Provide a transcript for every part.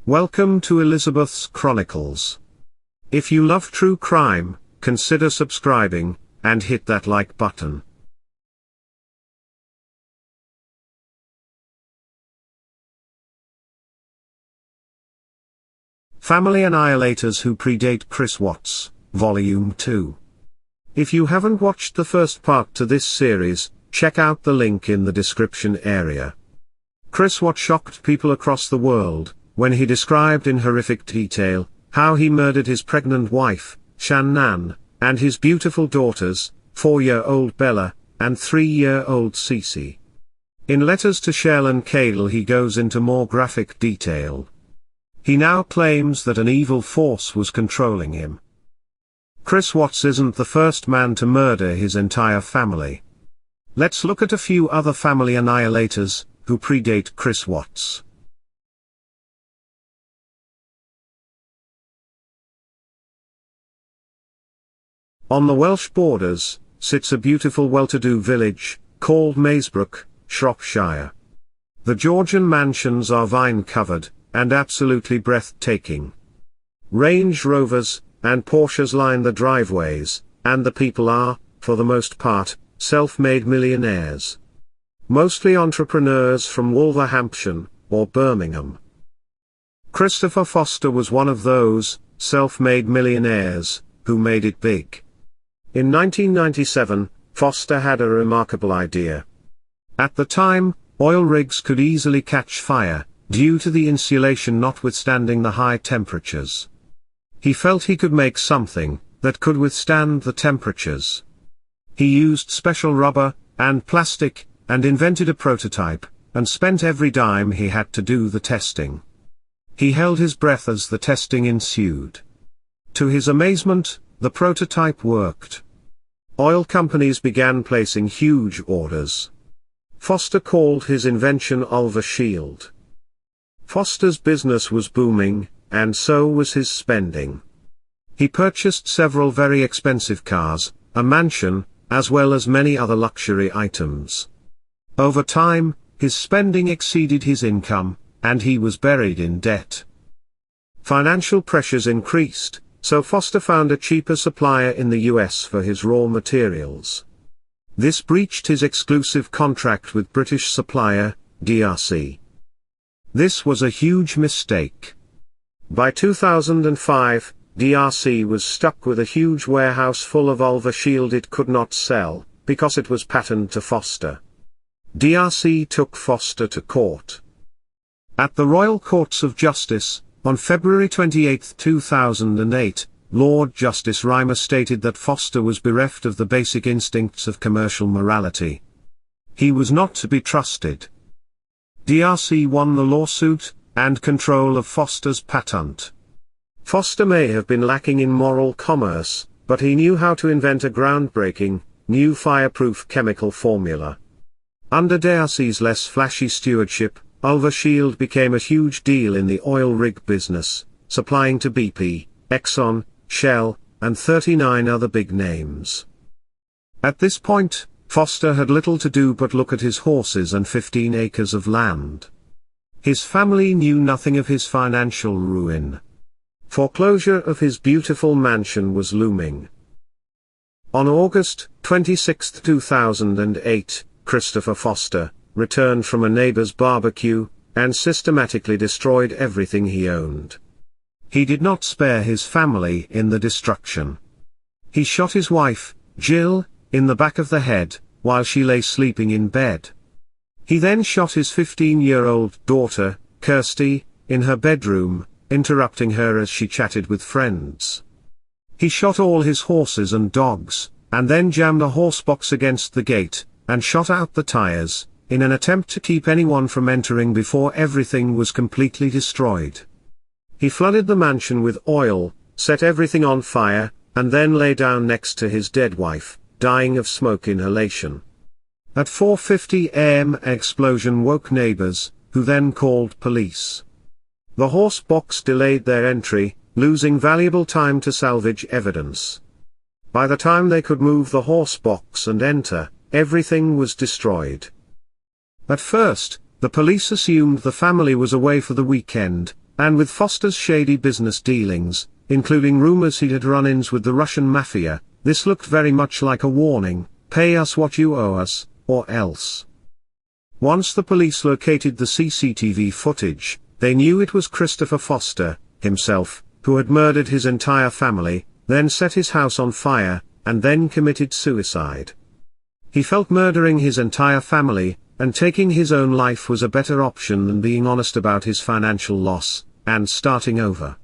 Welcome to Elizabeth's Chronicles. If you love true crime, consider subscribing, and hit that like button. Family Annihilators Who Predate Chris Watts, Volume 2. If you haven't watched the first part to this series, check out the link in the description area. Chris Watts shocked people across the world when he described in horrific detail how he murdered his pregnant wife, Shannan, and his beautiful daughters, 4-year-old Bella, and 3-year-old Cece. In letters to Shell and Cale he goes into more graphic detail. He now claims that an evil force was controlling him. Chris Watts isn't the first man to murder his entire family. Let's look at a few other family annihilators who predate Chris Watts. On the Welsh borders sits a beautiful well-to-do village called Maesbrook, Shropshire. The Georgian mansions are vine-covered and absolutely breathtaking. Range Rovers and Porsches line the driveways, and the people are, for the most part, self-made millionaires. Mostly entrepreneurs from Wolverhampton or Birmingham. Christopher Foster was one of those self-made millionaires who made it big. In 1997, Foster had a remarkable idea. At the time, oil rigs could easily catch fire, due to the insulation notwithstanding the high temperatures. He felt he could make something that could withstand the temperatures. He used special rubber and plastic, and invented a prototype, and spent every dime he had to do the testing. He held his breath as the testing ensued. To his amazement, the prototype worked. Oil companies began placing huge orders. Foster called his invention Ulva Shield. Foster's business was booming, and so was his spending. He purchased several very expensive cars, a mansion, as well as many other luxury items. Over time, his spending exceeded his income, and he was buried in debt. Financial pressures increased, so Foster found a cheaper supplier in the US for his raw materials. This breached his exclusive contract with British supplier, DRC. This was a huge mistake. By 2005, DRC was stuck with a huge warehouse full of Ulva Shield it could not sell, because it was patented to Foster. DRC took Foster to court. At the Royal Courts of Justice, on February 28, 2008, Lord Justice Reimer stated that Foster was bereft of the basic instincts of commercial morality. He was not to be trusted. DRC won the lawsuit, and control of Foster's patent. Foster may have been lacking in moral commerce, but he knew how to invent a groundbreaking, new fireproof chemical formula. Under DRC's less flashy stewardship, Ulva Shield became a huge deal in the oil rig business, supplying to BP, Exxon, Shell, and 39 other big names. At this point, Foster had little to do but look at his horses and 15 acres of land. His family knew nothing of his financial ruin. Foreclosure of his beautiful mansion was looming. On August 26, 2008, Christopher Foster returned from a neighbor's barbecue, and systematically destroyed everything he owned. He did not spare his family in the destruction. He shot his wife, Jill, in the back of the head, while she lay sleeping in bed. He then shot his 15-year-old daughter, Kirsty, in her bedroom, interrupting her as she chatted with friends. He shot all his horses and dogs, and then jammed a horsebox against the gate, and shot out the tires, in an attempt to keep anyone from entering before everything was completely destroyed. He flooded the mansion with oil, set everything on fire, and then lay down next to his dead wife, dying of smoke inhalation. At 4:50 a.m. an explosion woke neighbors, who then called police. The horse box delayed their entry, losing valuable time to salvage evidence. By the time they could move the horse box and enter, everything was destroyed. At first, the police assumed the family was away for the weekend, and with Foster's shady business dealings, including rumors he had run-ins with the Russian mafia, this looked very much like a warning: pay us what you owe us, or else. Once the police located the CCTV footage, they knew it was Christopher Foster, himself, who had murdered his entire family, then set his house on fire, and then committed suicide. He felt murdering his entire family, and taking his own life was a better option than being honest about his financial loss, and starting over.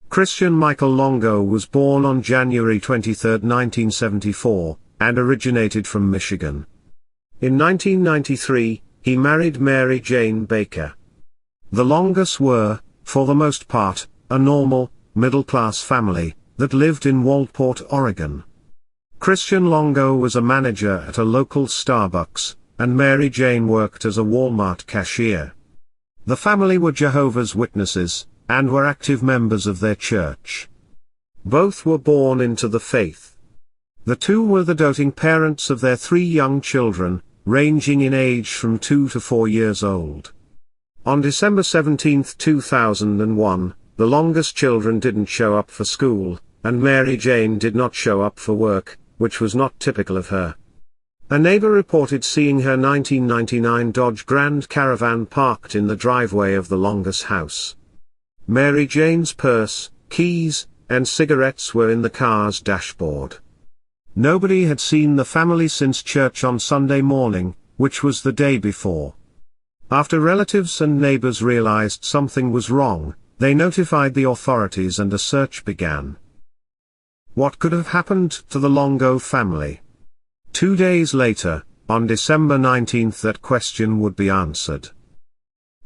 Christian Michael Longo was born on January 23, 1974, and originated from Michigan. In 1993, he married Mary Jane Baker. The Longos were, for the most part, a normal, middle-class family that lived in Waldport, Oregon. Christian Longo was a manager at a local Starbucks, and Mary Jane worked as a Walmart cashier. The family were Jehovah's Witnesses, and were active members of their church. Both were born into the faith. The two were the doting parents of their 3 young children, ranging in age from 2 to 4 years old. On December 17, 2001, the Longos children didn't show up for school, and Mary Jane did not show up for work, which was not typical of her. A neighbor reported seeing her 1999 Dodge Grand Caravan parked in the driveway of the Longos house. Mary Jane's purse, keys, and cigarettes were in the car's dashboard. Nobody had seen the family since church on Sunday morning, which was the day before. After relatives and neighbors realized something was wrong, they notified the authorities and a search began. What could have happened to the Longo family? 2 days later, on December 19, that question would be answered.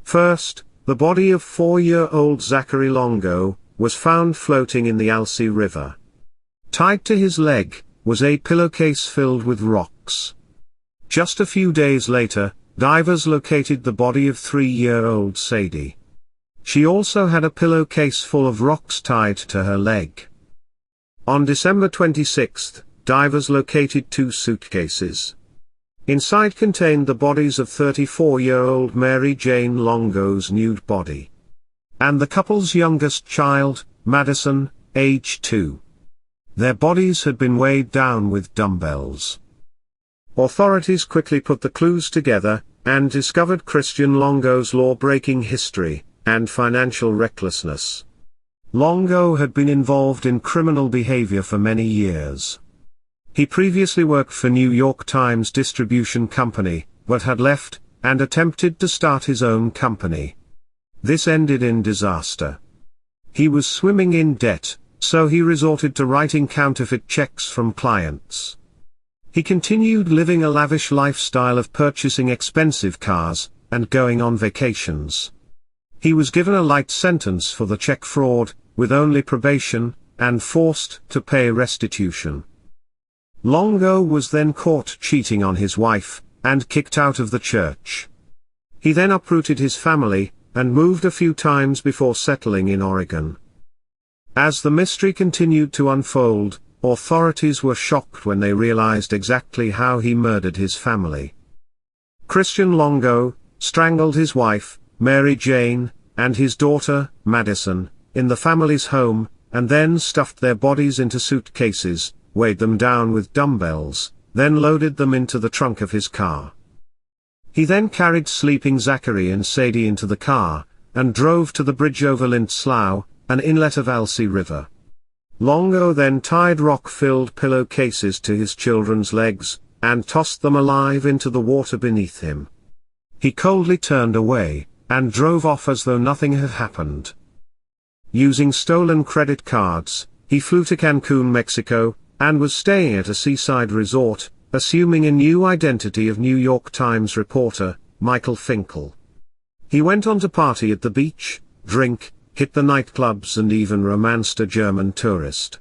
First, the body of 4-year-old Zachary Longo was found floating in the Alsea River. Tied to his leg was a pillowcase filled with rocks. Just a few days later, divers located the body of 3-year-old Sadie. She also had a pillowcase full of rocks tied to her leg. On December 26, divers located 2 suitcases. Inside contained the bodies of 34-year-old Mary Jane Longo's nude body, and the couple's youngest child, Madison, age 2. Their bodies had been weighed down with dumbbells. Authorities quickly put the clues together, and discovered Christian Longo's law-breaking history, and financial recklessness. Longo had been involved in criminal behavior for many years. He previously worked for New York Times Distribution Company, but had left, and attempted to start his own company. This ended in disaster. He was swimming in debt, so he resorted to writing counterfeit checks from clients. He continued living a lavish lifestyle of purchasing expensive cars, and going on vacations. He was given a light sentence for the check fraud, with only probation, and forced to pay restitution. Longo was then caught cheating on his wife, and kicked out of the church. He then uprooted his family, and moved a few times before settling in Oregon. As the mystery continued to unfold, authorities were shocked when they realized exactly how he murdered his family. Christian Longo strangled his wife, Mary Jane, and his daughter, Madison, in the family's home, and then stuffed their bodies into suitcases, weighed them down with dumbbells, then loaded them into the trunk of his car. He then carried sleeping Zachary and Sadie into the car, and drove to the bridge over Slough, an inlet of Alsea River. Longo then tied rock-filled pillowcases to his children's legs, and tossed them alive into the water beneath him. He coldly turned away, and drove off as though nothing had happened. Using stolen credit cards, he flew to Cancun, Mexico, and was staying at a seaside resort, assuming a new identity of New York Times reporter, Michael Finkel. He went on to party at the beach, drink, hit the nightclubs and even romanced a German tourist.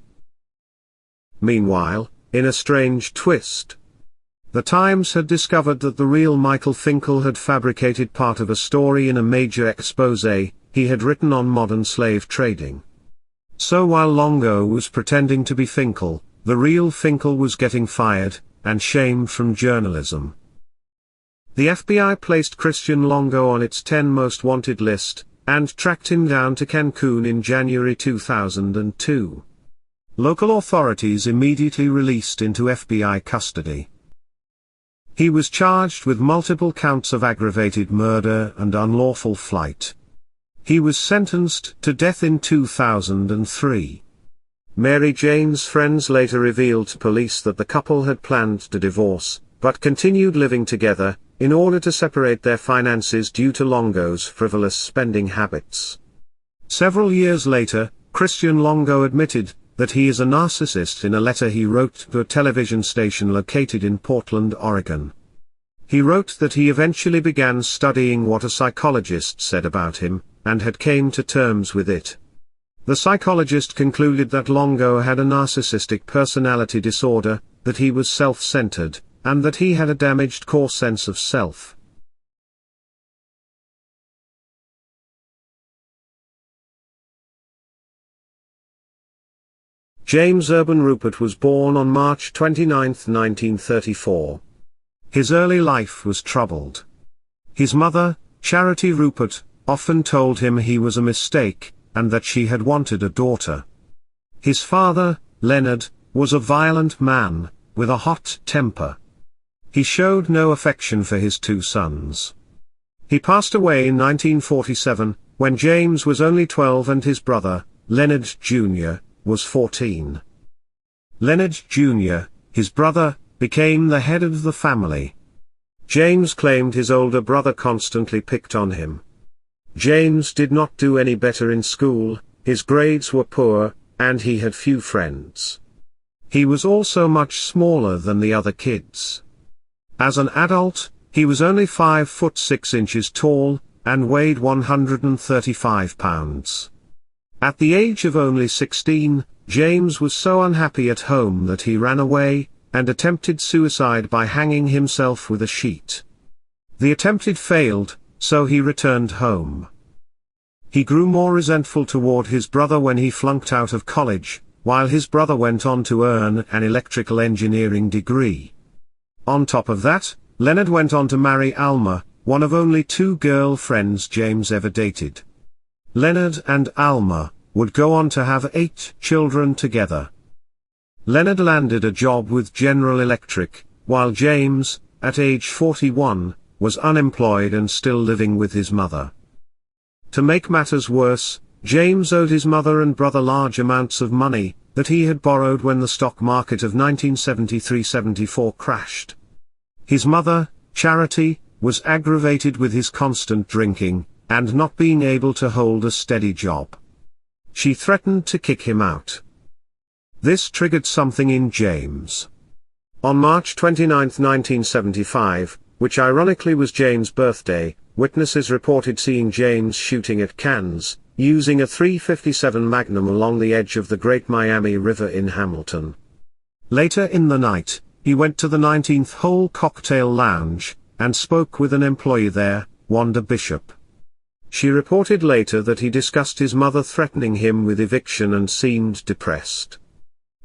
Meanwhile, in a strange twist, the Times had discovered that the real Michael Finkel had fabricated part of a story in a major exposé he had written on modern slave trading. So while Longo was pretending to be Finkel, the real Finkel was getting fired, and shamed from journalism. The FBI placed Christian Longo on its 10 most wanted list, and tracked him down to Cancun in January 2002. Local authorities immediately released into FBI custody. He was charged with multiple counts of aggravated murder and unlawful flight. He was sentenced to death in 2003. Mary Jane's friends later revealed to police that the couple had planned to divorce, but continued living together, in order to separate their finances due to Longo's frivolous spending habits. Several years later, Christian Longo admitted that he is a narcissist in a letter he wrote to a television station located in Portland, Oregon. He wrote that he eventually began studying what a psychologist said about him, and had came to terms with it. The psychologist concluded that Longo had a narcissistic personality disorder, that he was self-centered, and that he had a damaged core sense of self. James Urban Rupert was born on March 29, 1934. His early life was troubled. His mother, Charity Rupert, often told him he was a mistake, and that she had wanted a daughter. His father, Leonard, was a violent man, with a hot temper. He showed no affection for his two sons. He passed away in 1947, when James was only 12 and his brother, Leonard Jr., was 14. Leonard Jr., his brother, became the head of the family. James claimed his older brother constantly picked on him. James did not do any better in school, his grades were poor, and he had few friends. He was also much smaller than the other kids. As an adult, he was only 5 foot 6 inches tall, and weighed 135 pounds. At the age of only 16, James was so unhappy at home that he ran away, and attempted suicide by hanging himself with a sheet. The attempt failed, so he returned home. He grew more resentful toward his brother when he flunked out of college, while his brother went on to earn an electrical engineering degree. On top of that, Leonard went on to marry Alma, one of only 2 girlfriends James ever dated. Leonard and Alma would go on to have 8 children together. Leonard landed a job with General Electric, while James, at age 41, was unemployed and still living with his mother. To make matters worse, James owed his mother and brother large amounts of money that he had borrowed when the stock market of 1973-74 crashed. His mother, Charity, was aggravated with his constant drinking, and not being able to hold a steady job. She threatened to kick him out. This triggered something in James. On March 29, 1975, which ironically was James' birthday, witnesses reported seeing James shooting at cans, using a .357 Magnum along the edge of the Great Miami River in Hamilton. Later in the night, he went to the 19th Hole Cocktail Lounge, and spoke with an employee there, Wanda Bishop. She reported later that he discussed his mother threatening him with eviction and seemed depressed.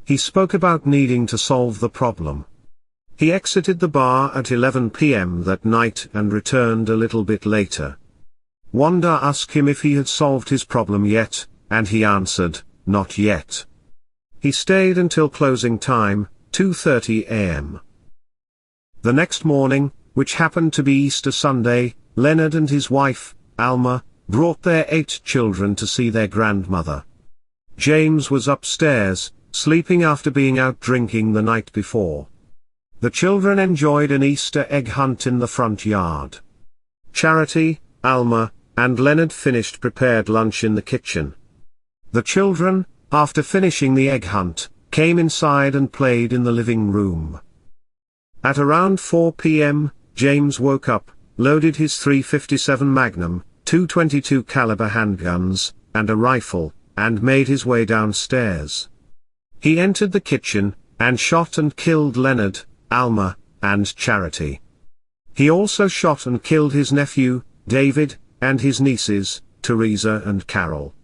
He spoke about needing to solve the problem. He exited the bar at 11 p.m. that night and returned a little bit later. Wanda asked him if he had solved his problem yet, and he answered, "Not yet." He stayed until closing time, 2:30 a.m. The next morning, which happened to be Easter Sunday, Leonard and his wife, Alma, brought their 8 children to see their grandmother. James was upstairs, sleeping after being out drinking the night before. The children enjoyed an Easter egg hunt in the front yard. Charity, Alma, and Leonard finished prepared lunch in the kitchen. The children, after finishing the egg hunt, came inside and played in the living room. At around 4 p.m., James woke up, loaded his .357 Magnum, 2 .22 caliber handguns, and a rifle, and made his way downstairs. He entered the kitchen, and shot and killed Leonard, Alma, and Charity. He also shot and killed his nephew, David, and his nieces, Teresa and Carol.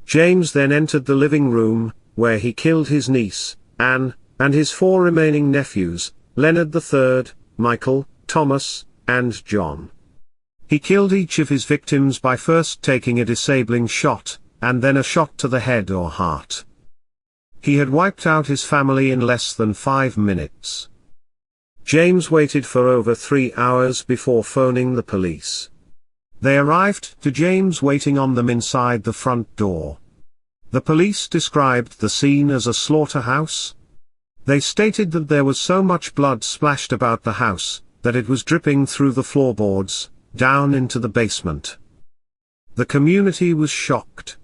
James then entered the living room, where he killed his niece, Anne, and his 4 remaining nephews, Leonard III, Michael, Thomas, and John. He killed each of his victims by first taking a disabling shot, and then a shot to the head or heart. He had wiped out his family in less than 5 minutes. James waited for over 3 hours before phoning the police. They arrived to James waiting on them inside the front door. The police described the scene as a slaughterhouse. They stated that there was so much blood splashed about the house, that it was dripping through the floorboards, down into the basement. The community was shocked.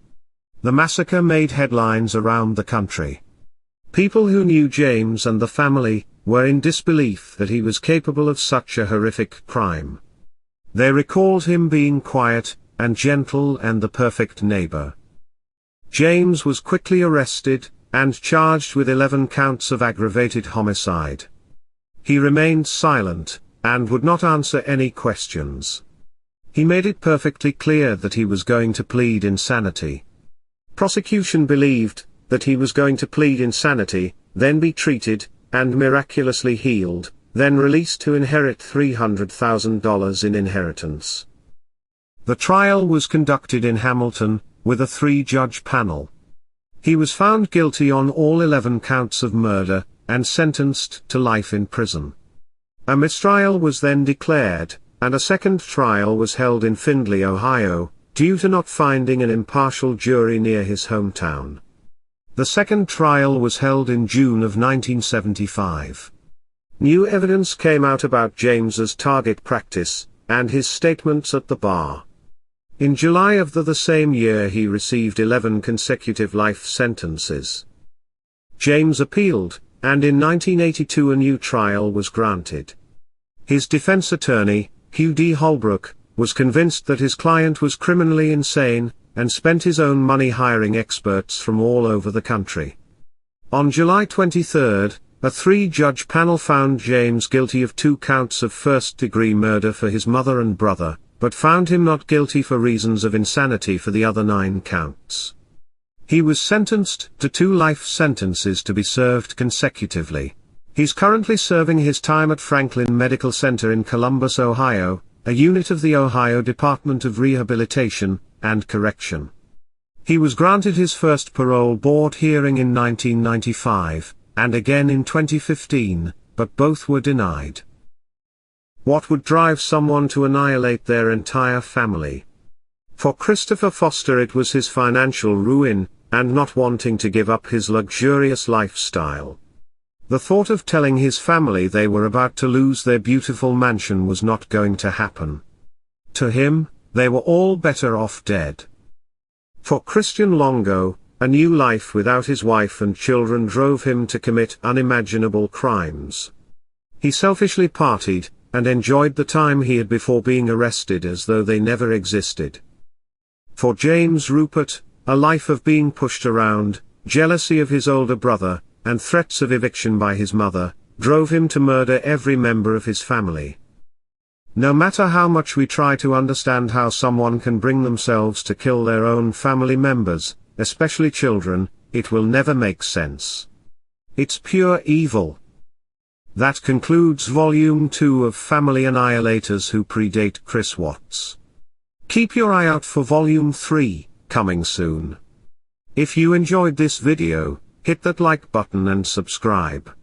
The massacre made headlines around the country. People who knew James and the family were in disbelief that he was capable of such a horrific crime. They recalled him being quiet and gentle and the perfect neighbor. James was quickly arrested and charged with 11 counts of aggravated homicide. He remained silent and would not answer any questions. He made it perfectly clear that he was going to plead insanity. Prosecution believed that he was going to plead insanity, then be treated, and miraculously healed, then released to inherit $300,000 in inheritance. The trial was conducted in Hamilton, with a 3-judge panel. He was found guilty on all 11 counts of murder, and sentenced to life in prison. A mistrial was then declared, and a second trial was held in Findlay, Ohio, due to not finding an impartial jury near his hometown. The second trial was held in June of 1975. New evidence came out about James's target practice, and his statements at the bar. In July of the same year he received 11 consecutive life sentences. James appealed, and in 1982 a new trial was granted. His defense attorney, Hugh D. Holbrook, was convinced that his client was criminally insane, and spent his own money hiring experts from all over the country. On July 23, a 3-judge panel found James guilty of 2 counts of first-degree murder for his mother and brother, but found him not guilty for reasons of insanity for the other 9 counts. He was sentenced to 2 life sentences to be served consecutively. He's currently serving his time at Franklin Medical Center in Columbus, Ohio, a unit of the Ohio Department of Rehabilitation and Correction. He was granted his first parole board hearing in 1995, and again in 2015, but both were denied. What would drive someone to annihilate their entire family? For Christopher Foster it was his financial ruin, and not wanting to give up his luxurious lifestyle. The thought of telling his family they were about to lose their beautiful mansion was not going to happen. To him, they were all better off dead. For Christian Longo, a new life without his wife and children drove him to commit unimaginable crimes. He selfishly partied, and enjoyed the time he had before being arrested as though they never existed. For James Rupert, a life of being pushed around, jealousy of his older brother, and threats of eviction by his mother, drove him to murder every member of his family. No matter how much we try to understand how someone can bring themselves to kill their own family members, especially children, it will never make sense. It's pure evil. That concludes Volume 2 of Family Annihilators Who Predate Chris Watts. Keep your eye out for Volume 3, coming soon. If you enjoyed this video, hit that like button and subscribe.